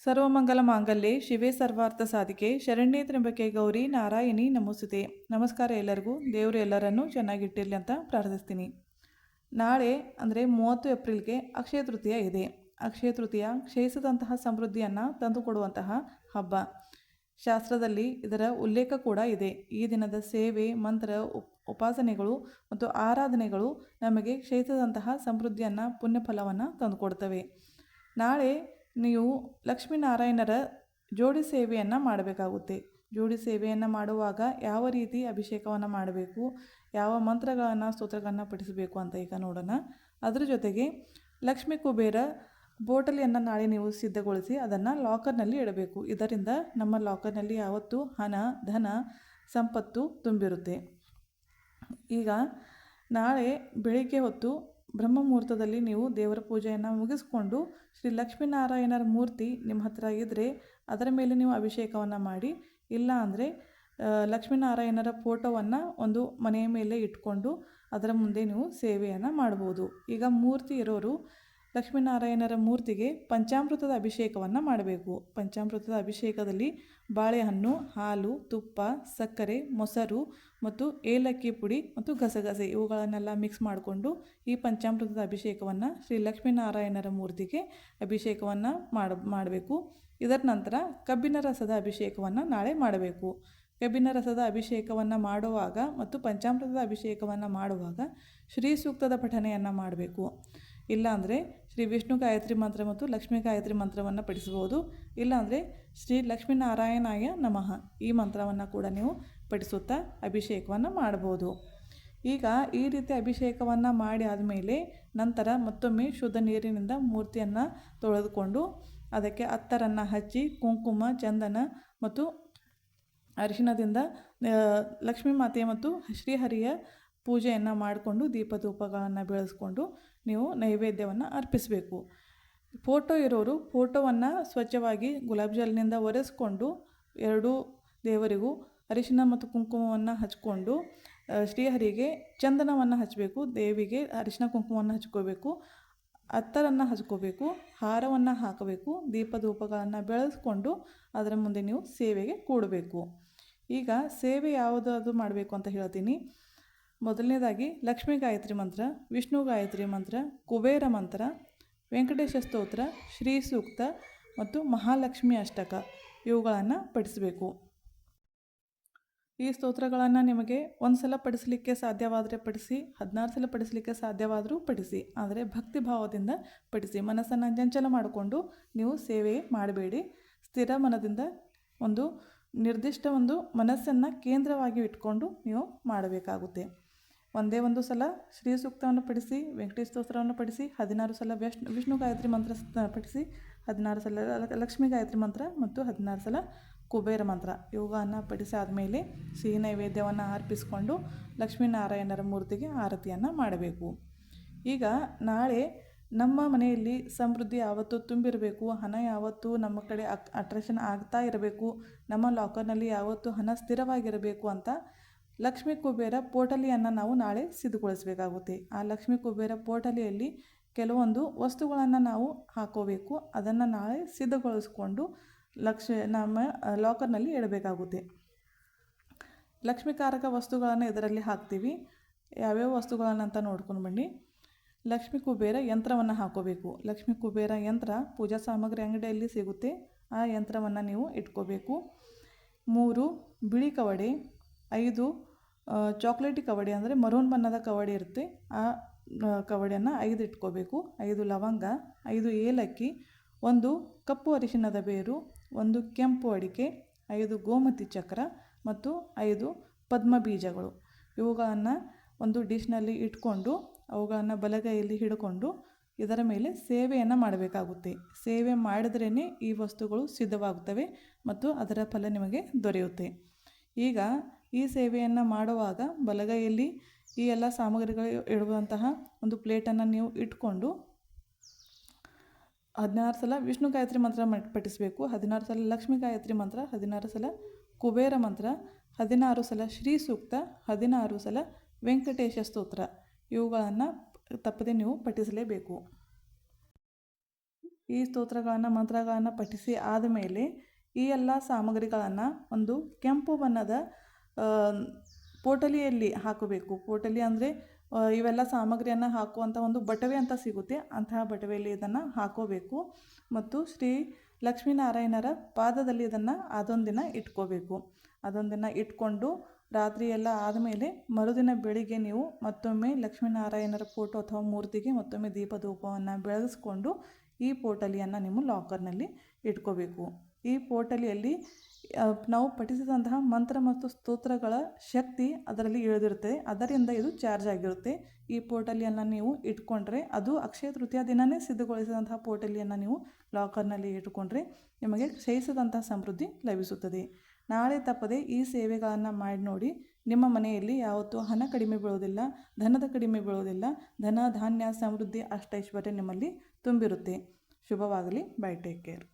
ಸರ್ವಮಂಗಲ ಮಾಂಗಲ್ಯೆ ಶಿವೆ ಸರ್ವಾರ್ಥ ಸಾಧಿಕೆ ಶರಣ್ಯೇ ತ್ರ್ಯಂಬಕೆ ಗೌರಿ ನಾರಾಯಣಿ ನಮೋಸ್ತುತೆ. ನಮಸ್ಕಾರ ಎಲ್ಲರಿಗೂ. ದೇವರು ಎಲ್ಲರನ್ನೂ ಚೆನ್ನಾಗಿಟ್ಟಿರಲಿ ಅಂತ ಪ್ರಾರ್ಥಿಸ್ತೀನಿ. ನಾಳೆ ಅಂದರೆ 30 ಏಪ್ರಿಲ್ಗೆ ಅಕ್ಷಯ ತೃತೀಯ ಇದೆ. ಅಕ್ಷಯ ತೃತೀಯ ಕ್ಷಯಿಸದಂತಹ ಸಮೃದ್ಧಿಯನ್ನು ತಂದುಕೊಡುವಂತಹ ಹಬ್ಬ. ಶಾಸ್ತ್ರದಲ್ಲಿ ಇದರ ಉಲ್ಲೇಖ ಕೂಡ ಇದೆ. ಈ ದಿನದ ಸೇವೆ, ಮಂತ್ರ, ಉಪಾಸನೆಗಳು ಮತ್ತು ಆರಾಧನೆಗಳು ನಮಗೆ ಕ್ಷಯಿಸದಂತಹ ಸಮೃದ್ಧಿಯನ್ನು, ಪುಣ್ಯಫಲವನ್ನು ತಂದುಕೊಡ್ತವೆ. ನಾಳೆ ನೀವು ಲಕ್ಷ್ಮೀನಾರಾಯಣರ ಜೋಡಿ ಸೇವೆಯನ್ನು ಮಾಡಬೇಕಾಗುತ್ತೆ. ಜೋಡಿ ಸೇವೆಯನ್ನು ಮಾಡುವಾಗ ಯಾವ ರೀತಿ ಅಭಿಷೇಕವನ್ನು ಮಾಡಬೇಕು, ಯಾವ ಮಂತ್ರಗಳನ್ನು, ಸ್ತೋತ್ರಗಳನ್ನು ಪಠಿಸಬೇಕು ಅಂತ ಈಗ ನೋಡೋಣ. ಅದರ ಜೊತೆಗೆ ಲಕ್ಷ್ಮೀ ಕುಬೇರ ಬೋಟಲಿಯನ್ನು ನಾಳೆ ನೀವು ಸಿದ್ಧಗೊಳಿಸಿ ಅದನ್ನು ಲಾಕರ್ನಲ್ಲಿ ಇಡಬೇಕು. ಇದರಿಂದ ನಮ್ಮ ಲಾಕರ್ನಲ್ಲಿ ಯಾವತ್ತೂ ಹಣ, ಧನ, ಸಂಪತ್ತು ತುಂಬಿರುತ್ತೆ. ಈಗ ನಾಳೆ ಬೆಳಿಗ್ಗೆ ಹೊತ್ತು ಬ್ರಹ್ಮ ಮುಹೂರ್ತದಲ್ಲಿ ನೀವು ದೇವರ ಪೂಜೆಯನ್ನು ಮುಗಿಸ್ಕೊಂಡು ಶ್ರೀ ಲಕ್ಷ್ಮೀನಾರಾಯಣರ ಮೂರ್ತಿ ನಿಮ್ಮ ಹತ್ರ ಇದ್ದರೆ ಅದರ ಮೇಲೆ ನೀವು ಅಭಿಷೇಕವನ್ನು ಮಾಡಿ, ಇಲ್ಲ ಅಂದರೆ ಲಕ್ಷ್ಮೀನಾರಾಯಣರ ಫೋಟೋವನ್ನು ಒಂದು ಮನೆಯ ಮೇಲೆ ಇಟ್ಕೊಂಡು ಅದರ ಮುಂದೆ ನೀವು ಸೇವೆಯನ್ನು ಮಾಡ್ಬೋದು. ಈಗ ಮೂರ್ತಿ ಇರೋರು ಲಕ್ಷ್ಮೀನಾರಾಯಣರ ಮೂರ್ತಿಗೆ ಪಂಚಾಮೃತದ ಅಭಿಷೇಕವನ್ನು ಮಾಡಬೇಕು. ಪಂಚಾಮೃತದ ಅಭಿಷೇಕದಲ್ಲಿ ಬಾಳೆಹಣ್ಣು, ಹಾಲು, ತುಪ್ಪ, ಸಕ್ಕರೆ, ಮೊಸರು ಮತ್ತು ಏಲಕ್ಕಿ ಪುಡಿ ಮತ್ತು ಗಸಗಸೆ ಇವುಗಳನ್ನೆಲ್ಲ ಮಿಕ್ಸ್ ಮಾಡಿಕೊಂಡು ಈ ಪಂಚಾಮೃತದ ಅಭಿಷೇಕವನ್ನು ಶ್ರೀ ಲಕ್ಷ್ಮೀನಾರಾಯಣರ ಮೂರ್ತಿಗೆ ಅಭಿಷೇಕವನ್ನು ಮಾಡಬೇಕು. ಇದರ ನಂತರ ಕಬ್ಬಿನ ರಸದ ಅಭಿಷೇಕವನ್ನು ನಾಳೆ ಮಾಡಬೇಕು. ಕಬ್ಬಿನ ರಸದ ಅಭಿಷೇಕವನ್ನು ಮಾಡುವಾಗ ಮತ್ತು ಪಂಚಾಮೃತದ ಅಭಿಷೇಕವನ್ನು ಮಾಡುವಾಗ ಶ್ರೀ ಸೂಕ್ತದ ಪಠನೆಯನ್ನು ಮಾಡಬೇಕು. ಇಲ್ಲಾಂದರೆ ಶ್ರೀ ವಿಷ್ಣು ಗಾಯತ್ರಿ ಮಂತ್ರ ಮತ್ತು ಲಕ್ಷ್ಮೀ ಗಾಯತ್ರಿ ಮಂತ್ರವನ್ನು ಪಠಿಸ್ಬೋದು. ಇಲ್ಲಾಂದರೆ ಶ್ರೀ ಲಕ್ಷ್ಮೀನಾರಾಯಣಾಯ ನಮಃ ಈ ಮಂತ್ರವನ್ನು ಕೂಡ ನೀವು ಪಠಿಸುತ್ತಾ ಅಭಿಷೇಕವನ್ನು ಮಾಡ್ಬೋದು. ಈಗ ಈ ರೀತಿ ಅಭಿಷೇಕವನ್ನು ಮಾಡಿ ಆದಮೇಲೆ ನಂತರ ಮತ್ತೊಮ್ಮೆ ಶುದ್ಧ ನೀರಿನಿಂದ ಮೂರ್ತಿಯನ್ನು ತೊಳೆದುಕೊಂಡು ಅದಕ್ಕೆ ಅತ್ತರನ್ನು ಹಚ್ಚಿ ಕುಂಕುಮ, ಚಂದನ ಮತ್ತು ಅರಿಶಿಣದಿಂದ ಲಕ್ಷ್ಮೀ ಮಾತೆ ಮತ್ತು ಶ್ರೀಹರಿಯ ಪೂಜೆಯನ್ನು ಮಾಡಿಕೊಂಡು ದೀಪಧೂಪಗಳನ್ನು ಬೆಳೆಸ್ಕೊಂಡು ನೀವು ನೈವೇದ್ಯವನ್ನು ಅರ್ಪಿಸಬೇಕು. ಫೋಟೋ ಇರೋರು ಫೋಟೋವನ್ನು ಸ್ವಚ್ಛವಾಗಿ ಗುಲಾಬ್ ಜಲ್ನಿಂದ ಒರೆಸ್ಕೊಂಡು ಎರಡೂ ದೇವರಿಗೂ ಅರಿಶಿಣ ಮತ್ತು ಕುಂಕುಮವನ್ನು ಹಚ್ಕೊಂಡು ಶ್ರೀಹರಿಗೆ ಚಂದನವನ್ನು ಹಚ್ಚಬೇಕು. ದೇವಿಗೆ ಅರಿಶಿಣ ಕುಂಕುಮವನ್ನು ಹಚ್ಕೋಬೇಕು, ಅತ್ತರನ್ನು ಹಚ್ಕೋಬೇಕು, ಹಾರವನ್ನು ಹಾಕಬೇಕು, ದೀಪಧೂಪಗಳನ್ನು ಬೆಳೆಸ್ಕೊಂಡು ಅದರ ಮುಂದೆ ನೀವು ಸೇವೆಗೆ ಕೂಡಬೇಕು. ಈಗ ಸೇವೆ ಯಾವುದಾದ್ರು ಮಾಡಬೇಕು ಅಂತ ಹೇಳ್ತೀನಿ. ಮೊದಲನೇದಾಗಿ ಲಕ್ಷ್ಮೀ ಗಾಯತ್ರಿ ಮಂತ್ರ, ವಿಷ್ಣು ಗಾಯತ್ರಿ ಮಂತ್ರ, ಕುಬೇರ ಮಂತ್ರ, ವೆಂಕಟೇಶ ಸ್ತೋತ್ರ, ಶ್ರೀ ಸೂಕ್ತ ಮತ್ತು ಮಹಾಲಕ್ಷ್ಮಿ ಅಷ್ಟಕ ಇವುಗಳನ್ನು ಪಠಿಸಬೇಕು. ಈ ಸ್ತೋತ್ರಗಳನ್ನು ನಿಮಗೆ ಒಂದು ಸಲ ಪಡಿಸಲಿಕ್ಕೆ ಸಾಧ್ಯವಾದರೆ ಪಡಿಸಿ, 16 ಸಲ ಪಡಿಸಲಿಕ್ಕೆ ಸಾಧ್ಯವಾದರೂ ಪಡಿಸಿ. ಆದರೆ ಭಕ್ತಿ ಭಾವದಿಂದ ಪಡಿಸಿ. ಮನಸ್ಸನ್ನು ಚಂಚಲ ಮಾಡಿಕೊಂಡು ನೀವು ಸೇವೆ ಮಾಡಬೇಡಿ. ಸ್ಥಿರ ಮನದಿಂದ ಒಂದು ನಿರ್ದಿಷ್ಟ ಮನಸ್ಸನ್ನು ಕೇಂದ್ರವಾಗಿ ಇಟ್ಕೊಂಡು ನೀವು ಮಾಡಬೇಕಾಗುತ್ತೆ. ಒಂದೇ ಒಂದು ಸಲ ಶ್ರೀ ಸೂಕ್ತವನ್ನು ಪಡಿಸಿ, ವೆಂಕಟೇಶ ಸ್ತೋತ್ರವನ್ನು ಪಡಿಸಿ, 16 ಸಲ ವಿಷ್ಣು ಗಾಯತ್ರಿ ಮಂತ್ರ ಪಡಿಸಿ, 16 ಸಲ ಲಕ್ಷ್ಮೀ ಗಾಯತ್ರಿ ಮಂತ್ರ ಮತ್ತು 16 ಸಲ ಕುಬೇರ ಮಂತ್ರ ಇವುಗಳನ್ನು ಪಡಿಸಾದಮೇಲೆ ಸಿಹಿ ನೈವೇದ್ಯವನ್ನು ಅರ್ಪಿಸಿಕೊಂಡು ಲಕ್ಷ್ಮೀನಾರಾಯಣರ ಮೂರ್ತಿಗೆ ಆರತಿಯನ್ನು ಮಾಡಬೇಕು. ಈಗ ನಾಳೆ ನಮ್ಮ ಮನೆಯಲ್ಲಿ ಸಮೃದ್ಧಿ ಯಾವತ್ತೂ ತುಂಬಿರಬೇಕು, ಹಣ ಯಾವತ್ತೂ ನಮ್ಮ ಕಡೆ ಅಟ್ರಾಕ್ಷನ್ ಆಗ್ತಾ ಇರಬೇಕು, ನಮ್ಮ ಲಾಕರ್ನಲ್ಲಿ ಯಾವತ್ತೂ ಹಣ ಸ್ಥಿರವಾಗಿರಬೇಕು ಅಂತ ಲಕ್ಷ್ಮೀ ಕುಬೇರ ಪೋಟಲಿಯನ್ನು ನಾವು ನಾಳೆ ಸಿದ್ಧಗೊಳಿಸಬೇಕಾಗುತ್ತೆ. ಆ ಲಕ್ಷ್ಮೀ ಕುಬೇರ ಪೋಟಲಿಯಲ್ಲಿ ಕೆಲವೊಂದು ವಸ್ತುಗಳನ್ನು ನಾವು ಹಾಕೋಬೇಕು. ಅದನ್ನು ನಾಳೆ ಸಿದ್ಧಗೊಳಿಸ್ಕೊಂಡು ನಮ್ಮ ಲಾಕರ್ನಲ್ಲಿ ಇಡಬೇಕಾಗುತ್ತೆ. ಲಕ್ಷ್ಮೀಕಾರಕ ವಸ್ತುಗಳನ್ನು ಇದರಲ್ಲಿ ಹಾಕ್ತೀವಿ. ಯಾವ್ಯಾವ ವಸ್ತುಗಳನ್ನು ಅಂತ ನೋಡ್ಕೊಂಡು ಬನ್ನಿ. ಲಕ್ಷ್ಮೀ ಕುಬೇರ ಯಂತ್ರವನ್ನು ಹಾಕೋಬೇಕು. ಲಕ್ಷ್ಮೀ ಕುಬೇರ ಯಂತ್ರ ಪೂಜಾ ಸಾಮಗ್ರಿ ಅಂಗಡಿಯಲ್ಲಿ ಸಿಗುತ್ತೆ. ಆ ಯಂತ್ರವನ್ನು ನೀವು ಇಟ್ಕೋಬೇಕು. 3 ಬಿಳಿ ಕವಡೆ, 5 ಚಾಕ್ಲೇಟಿ ಕವಡೆ ಅಂದರೆ ಮರೂನ್ ಬಣ್ಣದ ಕವಡೆ ಇರುತ್ತೆ, ಆ ಕವಡೆಯನ್ನು 5 ಇಟ್ಕೋಬೇಕು. 5 ಲವಂಗ, 5 ಏಲಕ್ಕಿ, 1 ಕಪ್ಪು ಅರಿಶಿಣದ ಬೇರು, 1 ಕೆಂಪು ಅಡಿಕೆ, 5 ಗೋಮತಿ ಚಕ್ರ ಮತ್ತು 5 ಪದ್ಮ ಬೀಜಗಳು ಇವುಗಳನ್ನು ಒಂದು ಡಿಶ್ನಲ್ಲಿ ಇಟ್ಕೊಂಡು ಅವುಗಳನ್ನು ಬಲಗೈಯಲ್ಲಿ ಹಿಡ್ಕೊಂಡು ಇದರ ಮೇಲೆ ಸೇವೆಯನ್ನು ಮಾಡಬೇಕಾಗುತ್ತೆ. ಸೇವೆ ಮಾಡಿದ್ರೇ ಈ ವಸ್ತುಗಳು ಸಿದ್ಧವಾಗುತ್ತವೆ ಮತ್ತು ಅದರ ಫಲ ನಿಮಗೆ ದೊರೆಯುತ್ತೆ. ಈಗ ಈ ಸೇವೆಯನ್ನು ಮಾಡುವಾಗ ಬಲಗೈಯಲ್ಲಿ ಈ ಎಲ್ಲ ಸಾಮಗ್ರಿಗಳು ಇಡುವಂತಹ ಒಂದು ಪ್ಲೇಟನ್ನು ನೀವು ಇಟ್ಕೊಂಡು 16 ಸಲ ವಿಷ್ಣು ಗಾಯತ್ರಿ ಮಂತ್ರ ಪಠಿಸಬೇಕು, 16 ಸಲ ಲಕ್ಷ್ಮೀ ಗಾಯತ್ರಿ ಮಂತ್ರ, 16 ಸಲ ಕುಬೇರ ಮಂತ್ರ, 16 ಸಲ ಶ್ರೀ ಸೂಕ್ತ, 16 ಸಲ ವೆಂಕಟೇಶ ಸ್ತೋತ್ರ ಇವುಗಳನ್ನು ತಪ್ಪದೆ ನೀವು ಪಠಿಸಲೇಬೇಕು. ಈ ಸ್ತೋತ್ರಗಳನ್ನು ಮಂತ್ರಗಳನ್ನು ಪಠಿಸಿ ಆದಮೇಲೆ ಈ ಎಲ್ಲ ಸಾಮಗ್ರಿಗಳನ್ನು ಒಂದು ಕೆಂಪು ಬಣ್ಣದ ಪೋಟಲಿಯಲ್ಲಿ ಹಾಕಬೇಕು. ಪೋಟಲಿ ಅಂದರೆ ಇವೆಲ್ಲ ಸಾಮಗ್ರಿಯನ್ನು ಹಾಕುವಂಥ ಒಂದು ಬಟವೆ ಅಂತ ಸಿಗುತ್ತೆ, ಅಂತಹ ಬಟವೆಯಲ್ಲಿ ಇದನ್ನು ಹಾಕೋಬೇಕು. ಮತ್ತು ಶ್ರೀ ಲಕ್ಷ್ಮೀನಾರಾಯಣರ ಪಾದದಲ್ಲಿ ಇದನ್ನು ಅದೊಂದು ದಿನ ಇಟ್ಕೋಬೇಕು. ಅದೊಂದು ದಿನ ಇಟ್ಕೊಂಡು ರಾತ್ರಿ ಎಲ್ಲ ಆದಮೇಲೆ ಮರುದಿನ ಬೆಳಿಗ್ಗೆ ನೀವು ಮತ್ತೊಮ್ಮೆ ಲಕ್ಷ್ಮೀನಾರಾಯಣರ ಫೋಟೋ ಅಥವಾ ಮೂರ್ತಿಗೆ ಮತ್ತೊಮ್ಮೆ ದೀಪಧೂಪವನ್ನು ಬೆಳಗಿಸ್ಕೊಂಡು ಈ ಪೋಟಲಿಯನ್ನು ನೀವು ಲಾಕರ್ನಲ್ಲಿ ಇಟ್ಕೋಬೇಕು. ಈ ಪೋಟಲಿಯಲ್ಲಿ ನಾವು ಪಠಿಸಿದಂತಹ ಮಂತ್ರ ಮತ್ತು ಸ್ತೋತ್ರಗಳ ಶಕ್ತಿ ಅದರಲ್ಲಿ ಇಳಿದಿರುತ್ತೆ, ಅದರಿಂದ ಇದು ಚಾರ್ಜ್ ಆಗಿರುತ್ತೆ. ಈ ಪೋಟಲಿಯನ್ನು ನೀವು ಇಟ್ಕೊಂಡ್ರೆ, ಅದು ಅಕ್ಷಯ ತೃತೀಯ ದಿನವೇ ಸಿದ್ಧಗೊಳಿಸಿದಂತಹ ಪೋಟಲಿಯನ್ನು ನೀವು ಲಾಕರ್ನಲ್ಲಿ ಇಟ್ಕೊಂಡ್ರೆ ನಿಮಗೆ ಕ್ಷಯಿಸಿದಂತಹ ಸಮೃದ್ಧಿ ಲಭಿಸುತ್ತದೆ. ನಾಳೆ ತಪ್ಪದೆ ಈ ಸೇವೆಗಳನ್ನು ಮಾಡಿ ನೋಡಿ. ನಿಮ್ಮ ಮನೆಯಲ್ಲಿ ಯಾವತ್ತೂ ಹಣ ಕಡಿಮೆ ಬೀಳೋದಿಲ್ಲ, ಧನದ ಕಡಿಮೆ ಬೀಳೋದಿಲ್ಲ. ಧನ ಧಾನ್ಯ ಸಮೃದ್ಧಿ ಅಷ್ಟೈಶ್ವರ್ಯ ನಿಮ್ಮಲ್ಲಿ ತುಂಬಿರುತ್ತೆ. ಶುಭವಾಗಲಿ. ಬೈ. Take care.